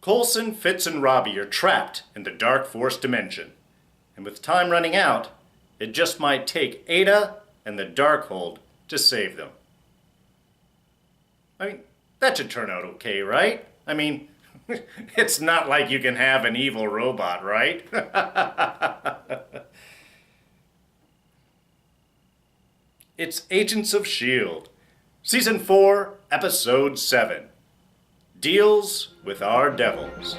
Coulson, Fitz and Robbie are trapped in the Darkforce Dimension. And with time running out, it just might take Ada and the Darkhold to save them. I mean, that should turn out okay, right? I mean, it's not like you can have an evil robot, right? It's Agents of S.H.I.E.L.D. Season 4, Episode 7. Deals with Our Devils.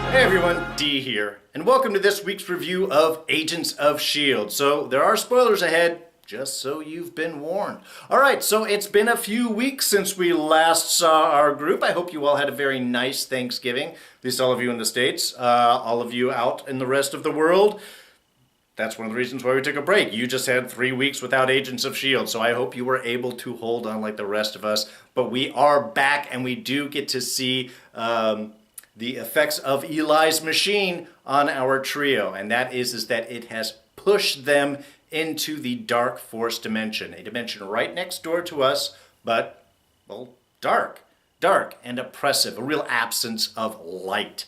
Hey everyone, D here, and welcome to this week's review of Agents of S.H.I.E.L.D. So, there are spoilers ahead, just so you've been warned. Alright, so it's been a few weeks since we last saw our group. I hope you all had a very nice Thanksgiving, at least all of you in the States, all of you out in the rest of the world. That's one of the reasons why we took a break. You just had 3 weeks without Agents of S.H.I.E.L.D., so I hope you were able to hold on like the rest of us. But we are back, and we do get to see the effects of Eli's machine on our trio, and that is that it has pushed them into the Darkforce Dimension, a dimension right next door to us, but, well, dark and oppressive, a real absence of light.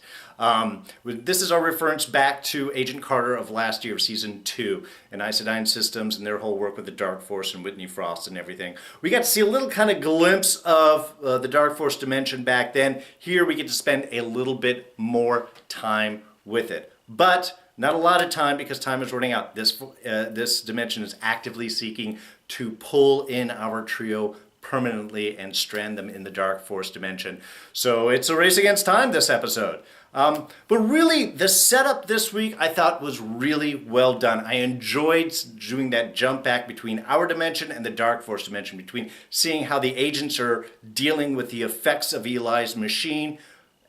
This is our reference back to Agent Carter of last year, Season 2, and Isodyne Systems and their whole work with the Dark Force and Whitney Frost and everything. We got to see a little kind of glimpse of the Darkforce Dimension back then. Here we get to spend a little bit more time with it. But not a lot of time, because time is running out. This dimension is actively seeking to pull in our trio permanently and strand them in the Darkforce Dimension. So it's a race against time this episode. But really, the setup this week I thought was really well done. I enjoyed doing that jump back between our dimension and the Darkforce Dimension, between seeing how the agents are dealing with the effects of Eli's machine,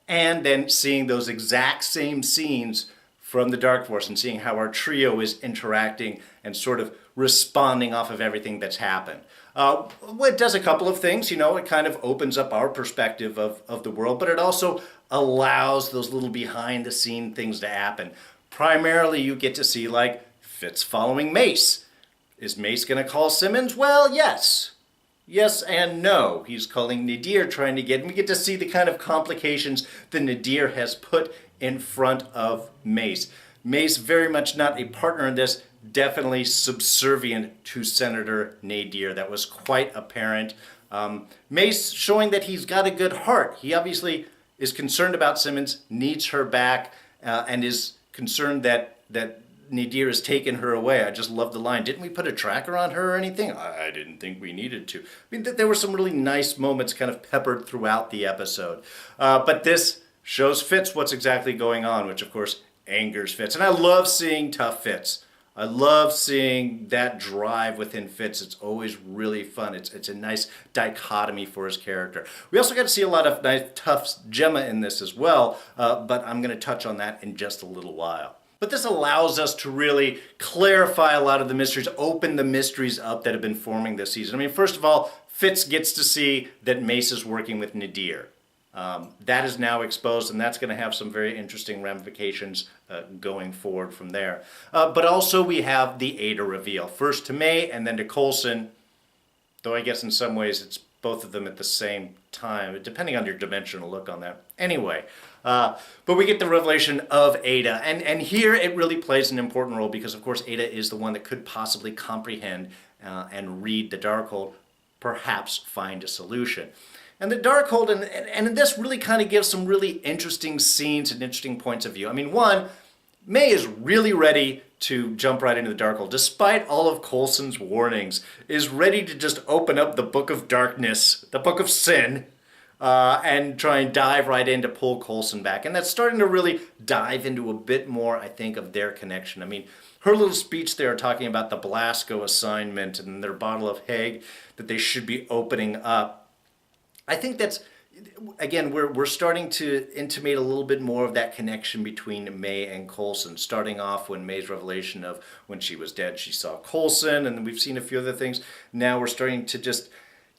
and then seeing those exact same scenes from the Darkforce and seeing how our trio is interacting and sort of responding off of everything that's happened. Well, it does a couple of things, it kind of opens up our perspective of the world, but it also allows those little behind the scene things to happen. Primarily you get to see like Fitz following Mace. Is Mace going to call Simmons? Well, yes. Yes and no. He's calling Nadir, trying to get, and we get to see the kind of complications that Nadir has put in front of Mace. Mace very much not a partner in this, definitely subservient to Senator Nadir. That was quite apparent. Mace showing that he's got a good heart. He obviously is concerned about Simmons, needs her back, and is concerned that Nadir has taken her away. I just love the line, didn't we put a tracker on her or anything? I didn't think we needed to. I mean, there were some really nice moments kind of peppered throughout the episode. But this shows Fitz what's exactly going on, which of course angers Fitz. And I love seeing tough Fitz. I love seeing that drive within Fitz. It's always really fun. It's a nice dichotomy for his character. We also got to see a lot of nice, tough Gemma in this as well, but I'm going to touch on that in just a little while. But this allows us to really clarify a lot of the mysteries, open the mysteries up that have been forming this season. I mean, first of all, Fitz gets to see that Mace is working with Nadir. That is now exposed, and that's going to have some very interesting ramifications going forward from there. But also we have the Ada reveal. First to May and then to Coulson, though I guess in some ways it's both of them at the same time, depending on your dimensional look on that. Anyway, but we get the revelation of Ada, and here it really plays an important role because of course Ada is the one that could possibly comprehend and read the Darkhold, perhaps find a solution. And the Darkhold, and this really kind of gives some really interesting scenes and interesting points of view. I mean, one, May is really ready to jump right into the Darkhold, despite all of Coulson's warnings, is ready to just open up the Book of Darkness, the Book of Sin, and try and dive right in to pull Coulson back. And that's starting to really dive into a bit more, I think, of their connection. I mean, her little speech there talking about the Blasco assignment and their bottle of Hague that they should be opening up. I think that's, again, we're starting to intimate a little bit more of that connection between May and Coulson, starting off when May's revelation of when she was dead, she saw Coulson, and we've seen a few other things. Now we're starting to just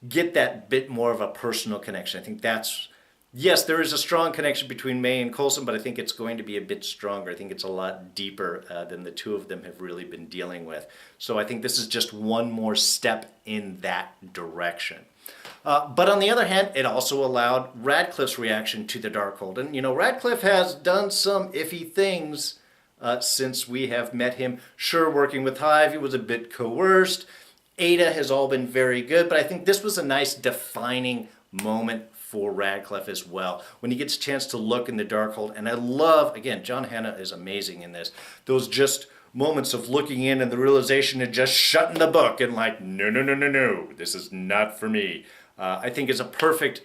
get that bit more of a personal connection. I think that's Yes, there is a strong connection between May and Coulson, but I think it's going to be a bit stronger. I think it's a lot deeper than the two of them have really been dealing with. So I think this is just one more step in that direction. But on the other hand, it also allowed Radcliffe's reaction to the Darkhold. And, you know, Radcliffe has done some iffy things since we have met him. Sure, working with Hive, he was a bit coerced. Ada has all been very good, but I think this was a nice defining moment for Radcliffe as well, when he gets a chance to look in the Darkhold. And I love, again, John Hannah is amazing in this, those just moments of looking in and the realization and just shutting the book and like, no, no, no, no, no, this is not for me. I think is a perfect,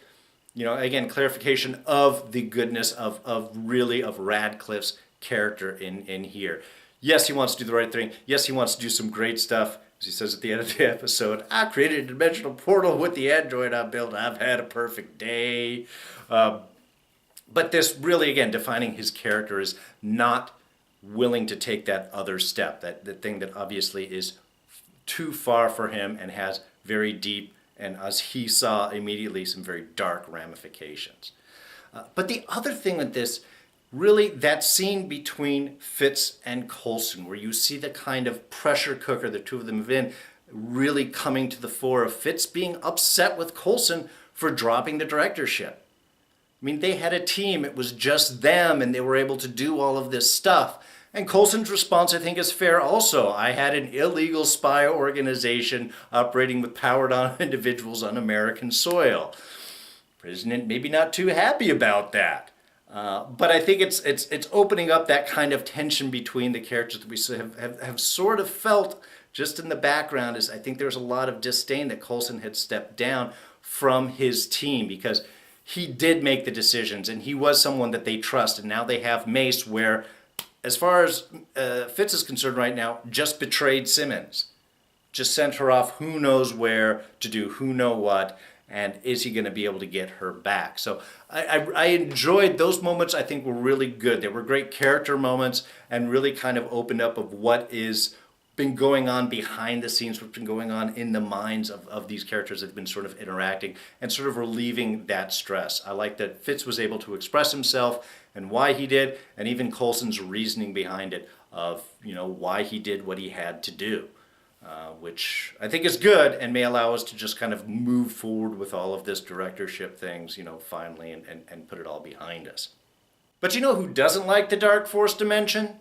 you know, again, clarification of the goodness of Radcliffe's character in here. Yes, he wants to do the right thing. Yes, he wants to do some great stuff. As he says at the end of the episode, I created a dimensional portal with the android I built. I've had a perfect day. But this really, again, defining his character is not willing to take that other step, that the thing that obviously is too far for him and has very deep, and as he saw immediately, some very dark ramifications. But the other thing with this, really, that scene between Fitz and Coulson, where you see the kind of pressure cooker the two of them have been, really coming to the fore of Fitz being upset with Coulson for dropping the directorship. I mean, they had a team, it was just them, and they were able to do all of this stuff. And Coulson's response, I think, is fair also. I had an illegal spy organization operating with powered-on individuals on American soil. President maybe not too happy about that. But I think it's opening up that kind of tension between the characters that we have sort of felt just in the background. Is I think there's a lot of disdain that Coulson had stepped down from his team because he did make the decisions and he was someone that they trust. And now they have Mace, where, as far as Fitz is concerned right now, just betrayed Simmons. Just sent her off who knows where to do who know what. And is he going to be able to get her back? So I enjoyed those moments. I think were really good. They were great character moments and really kind of opened up of what is been going on behind the scenes, what's been going on in the minds of these characters that have been sort of interacting and sort of relieving that stress. I like that Fitz was able to express himself and why he did, and even Coulson's reasoning behind it of, you know, why he did what he had to do. Which I think is good and may allow us to just kind of move forward with all of this directorship things, you know, finally, and put it all behind us. But you know who doesn't like the Darkforce Dimension?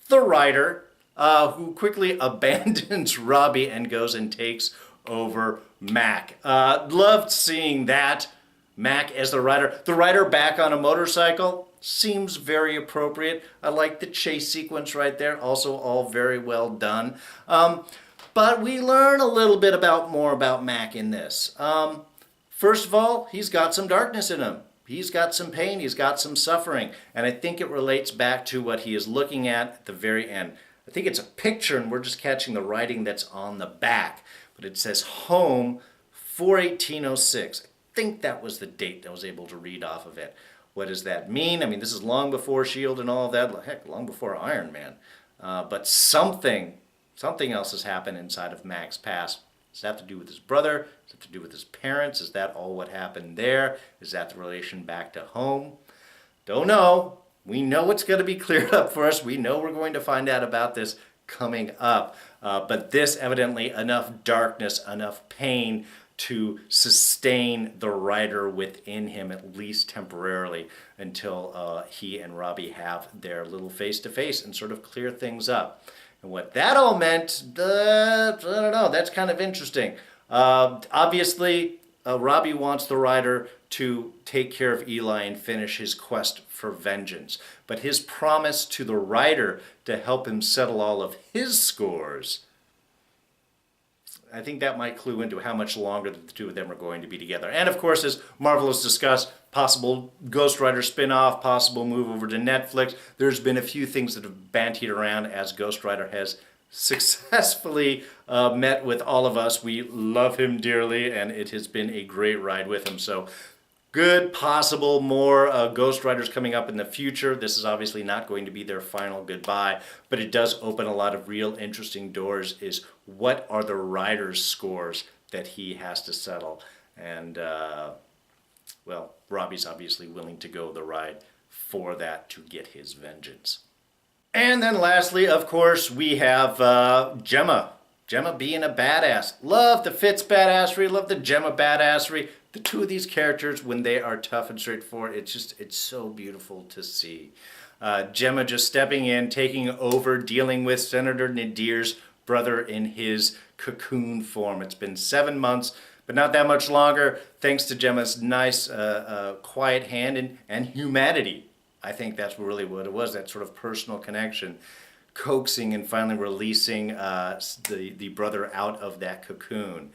The writer, who quickly abandons Robbie and goes and takes over Mac. Loved seeing that. Mac as the writer back on a motorcycle seems very appropriate. I like the chase sequence right there, also all very well done. But we learn a little bit more about Mac in this. First of all, he's got some darkness in him. He's got some pain, he's got some suffering, and I think it relates back to what he is looking at the very end. I think it's a picture, and we're just catching the writing that's on the back, but it says home 4/1806. I think that was the date I was able to read off of it. What does that mean? I mean, this is long before S.H.I.E.L.D. and all of that. Heck, long before Iron Man. But something else has happened inside of Mac's past. Does that have to do with his brother? Does it have to do with his parents? Is that all what happened there? Is that the relation back to home? Don't know. We know it's going to be cleared up for us. We know we're going to find out about this coming up. But this evidently enough darkness, enough pain to sustain the writer within him, at least temporarily, until he and Robbie have their little face-to-face and sort of clear things up. And what that all meant, I don't know, that's kind of interesting. Obviously, Robbie wants the writer to take care of Eli and finish his quest for vengeance. But his promise to the writer to help him settle all of his scores, I think that might clue into how much longer the two of them are going to be together. And of course, as Marvel has discussed, possible Ghost Rider spin-off, possible move over to Netflix. There's been a few things that have bantied around as Ghost Rider has successfully met with all of us. We love him dearly, and it has been a great ride with him. So good, possible more Ghost Riders coming up in the future. This is obviously not going to be their final goodbye, but it does open a lot of real interesting doors. Is what are the writer's scores that he has to settle? And well, Robbie's obviously willing to go the ride for that to get his vengeance. And then lastly, of course, we have Gemma. Gemma being a badass. Love the Fitz badassery, love the Gemma badassery. The two of these characters, when they are tough and straightforward, it's so beautiful to see. Gemma just stepping in, taking over, dealing with Senator Nadir's brother in his cocoon form. It's been 7 months, but not that much longer, thanks to Gemma's nice, quiet hand and humanity. I think that's really what it was, that sort of personal connection, coaxing and finally releasing the brother out of that cocoon.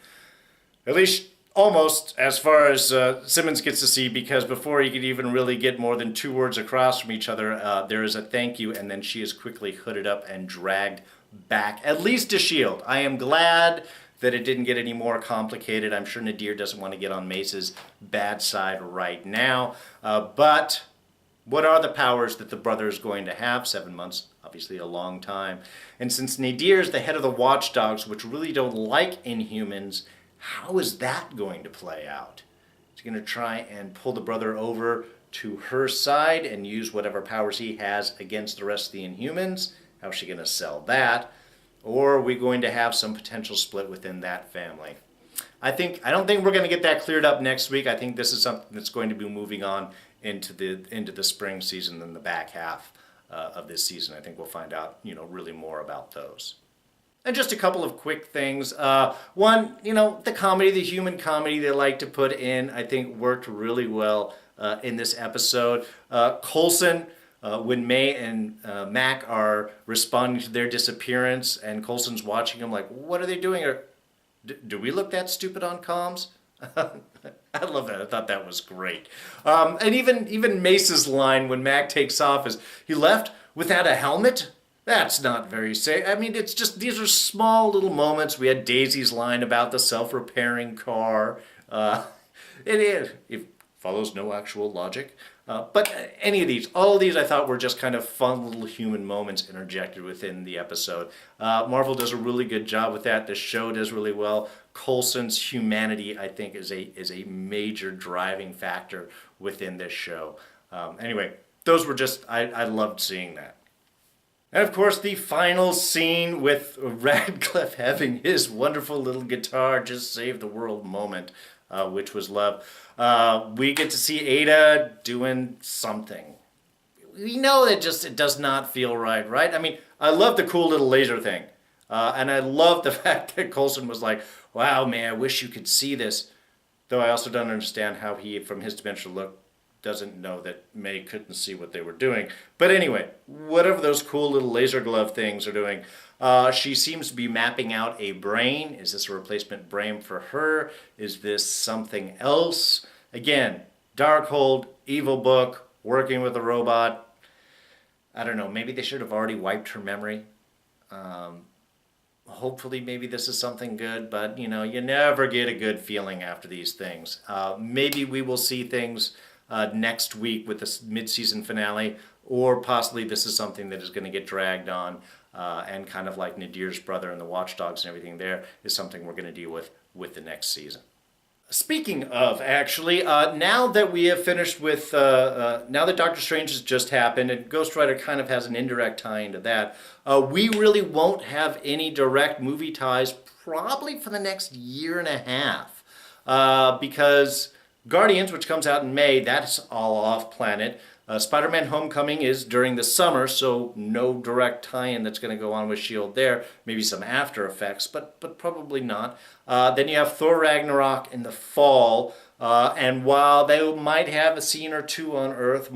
At least almost, as far as Simmons gets to see, because before he could even really get more than 2 words across from each other, there is a thank you, and then she is quickly hooded up and dragged back, at least to S.H.I.E.L.D. I am glad that it didn't get any more complicated. I'm sure Nadir doesn't want to get on Mace's bad side right now, but what are the powers that the brother is going to have? 7 months, obviously a long time. And since Nadir is the head of the Watchdogs, which really don't like Inhumans, how is that going to play out? Is he going to try and pull the brother over to her side and use whatever powers he has against the rest of the Inhumans? How is she going to sell that? Or are we going to have some potential split within that family? I don't think we're going to get that cleared up next week. I think this is something that's going to be moving on into the spring season and the back half of this season. I think we'll find out, really more about those. And just a couple of quick things. One, the comedy, the human comedy they like to put in, I think worked really well in this episode. Coulson, when May and Mac are responding to their disappearance, and Coulson's watching them like, what are they doing? Do we look that stupid on comms? I love that. I thought that was great. And even Mace's line when Mac takes off is, "He left without a helmet?" That's not very safe. I mean, it's just, these are small little moments. We had Daisy's line about the self-repairing car. It follows no actual logic. But all of these I thought were just kind of fun little human moments interjected within the episode. Marvel does a really good job with that. The show does really well. Coulson's humanity, I think, is a major driving factor within this show. Anyway, those were just, I loved seeing that. And of course, the final scene with Radcliffe having his wonderful little guitar just save the world moment, which was love. We get to see Ada doing something. We know that it does not feel right? I mean, I love the cool little laser thing. And I love the fact that Coulson was like, wow, man, I wish you could see this. Though I also don't understand how he, from his dimensional look, doesn't know that May couldn't see what they were doing. But anyway, whatever those cool little laser glove things are doing, she seems to be mapping out a brain. Is this a replacement brain for her? Is this something else? Again, Darkhold, evil book, working with a robot. I don't know, maybe they should have already wiped her memory. Hopefully maybe this is something good, but you never get a good feeling after these things. Maybe we will see things next week with the mid-season finale, or possibly this is something that is going to get dragged on, and kind of like Nadir's brother and the Watchdogs and everything there is something we're going to deal with the next season. Speaking of, actually, now that we have finished with, now that Doctor Strange has just happened, and Ghost Rider kind of has an indirect tie into that, we really won't have any direct movie ties probably for the next year and a half, because Guardians, which comes out in May, that's all off-planet. Spider-Man Homecoming is during the summer, so no direct tie-in that's going to go on with S.H.I.E.L.D. there. Maybe some after effects, but probably not. Then you have Thor Ragnarok in the fall, and while they might have a scene or two on Earth,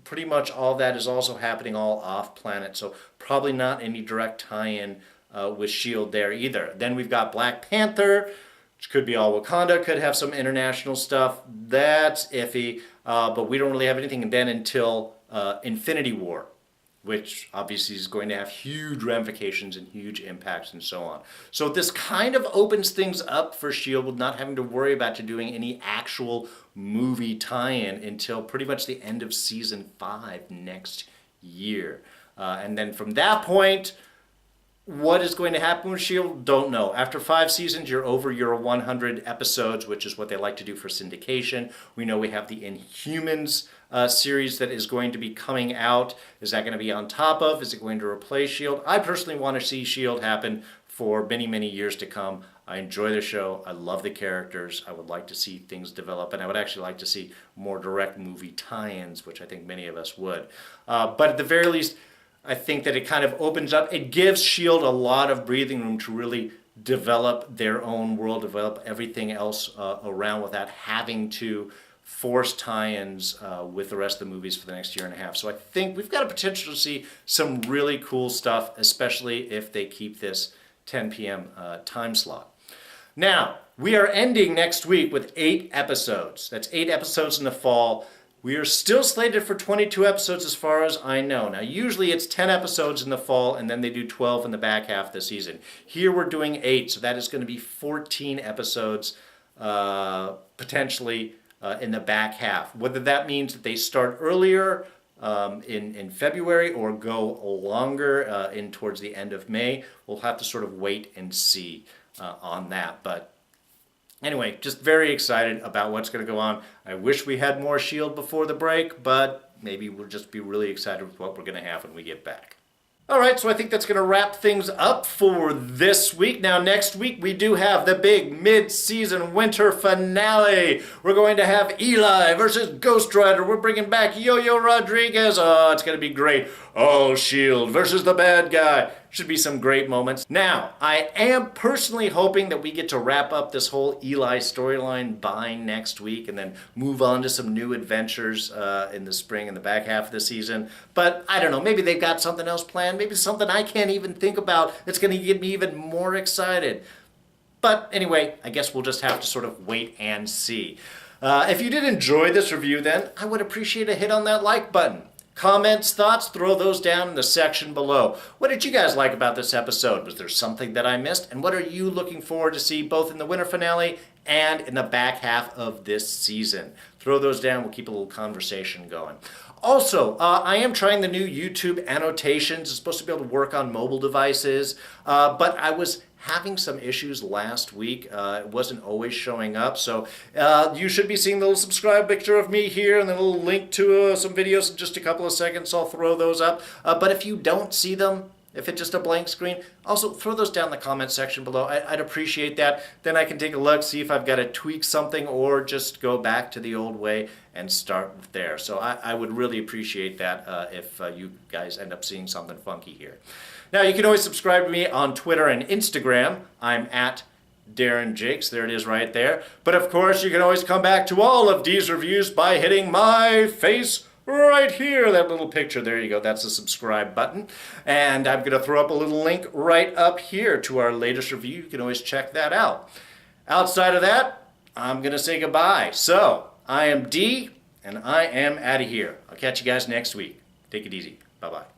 pretty much all that is also happening all off-planet, so probably not any direct tie-in with S.H.I.E.L.D. there either. Then we've got Black Panther, which could be all Wakanda, could have some international stuff. That's iffy, but we don't really have anything then until Infinity War, which obviously is going to have huge ramifications and huge impacts and so on. So this kind of opens things up for S.H.I.E.L.D. with not having to worry about doing any actual movie tie-in until pretty much the end of Season 5 next year. And then from that point, What is going to happen with S.H.I.E.L.D.? Don't know. After 5 seasons, you're over your 100 episodes, which is what they like to do for syndication. We know we have the Inhumans series that is going to be coming out. Is that going to be on top of? Is it going to replace S.H.I.E.L.D.? I personally want to see S.H.I.E.L.D. happen for many, many years to come. I enjoy the show. I love the characters. I would like to see things develop, and I would actually like to see more direct movie tie-ins, which I think many of us would. But at the very least, I think that it kind of opens up, it gives S.H.I.E.L.D. a lot of breathing room to really develop their own world, develop everything else around without having to force tie-ins with the rest of the movies for the next year and a half. So I think we've got a potential to see some really cool stuff, especially if they keep this 10 p.m. Time slot. Now, we are ending next week with 8 episodes. That's 8 episodes in the fall. We are still slated for 22 episodes as far as I know. Now, usually it's 10 episodes in the fall, and then they do 12 in the back half of the season. Here we're doing 8, so that is going to be 14 episodes potentially in the back half. Whether that means that they start earlier in February or go longer in towards the end of May, we'll have to sort of wait and see on that. But anyway, just very excited about what's going to go on. I wish we had more S.H.I.E.L.D. before the break, but maybe we'll just be really excited with what we're going to have when we get back. All right, so I think that's going to wrap things up for this week. Now, next week, we do have the big mid-season winter finale. We're going to have Eli versus Ghost Rider. We're bringing back Yo-Yo Rodriguez. Oh, it's going to be great. Oh, S.H.I.E.L.D. versus the bad guy. Should be some great moments. Now, I am personally hoping that we get to wrap up this whole Eli storyline by next week and then move on to some new adventures in the spring and the back half of the season. But I don't know, maybe they've got something else planned. Maybe something I can't even think about that's going to get me even more excited. But anyway, I guess we'll just have to sort of wait and see. If you did enjoy this review, then I would appreciate a hit on that like button. Comments, thoughts, throw those down in the section below. What did you guys like about this episode? Was there something that I missed? And what are you looking forward to see both in the winter finale and in the back half of this season? Throw those down. We'll keep a little conversation going. Also, I am trying the new YouTube annotations. It's supposed to be able to work on mobile devices, but I was having some issues last week. It wasn't always showing up, so you should be seeing the little subscribe picture of me here and then a little link to some videos in just a couple of seconds. I'll throw those up. But if you don't see them, if it's just a blank screen, also throw those down in the comment section below. I'd appreciate that. Then I can take a look, see if I've got to tweak something or just go back to the old way and start there. So I would really appreciate that if you guys end up seeing something funky here. Now, you can always subscribe to me on Twitter and Instagram. I'm at Darren Jakes. There it is right there. But of course, you can always come back to all of these reviews by hitting my face right here, that little picture. There you go. That's the subscribe button. And I'm going to throw up a little link right up here to our latest review. You can always check that out. Outside of that, I'm going to say goodbye. So, I am D, and I am out of here. I'll catch you guys next week. Take it easy. Bye-bye.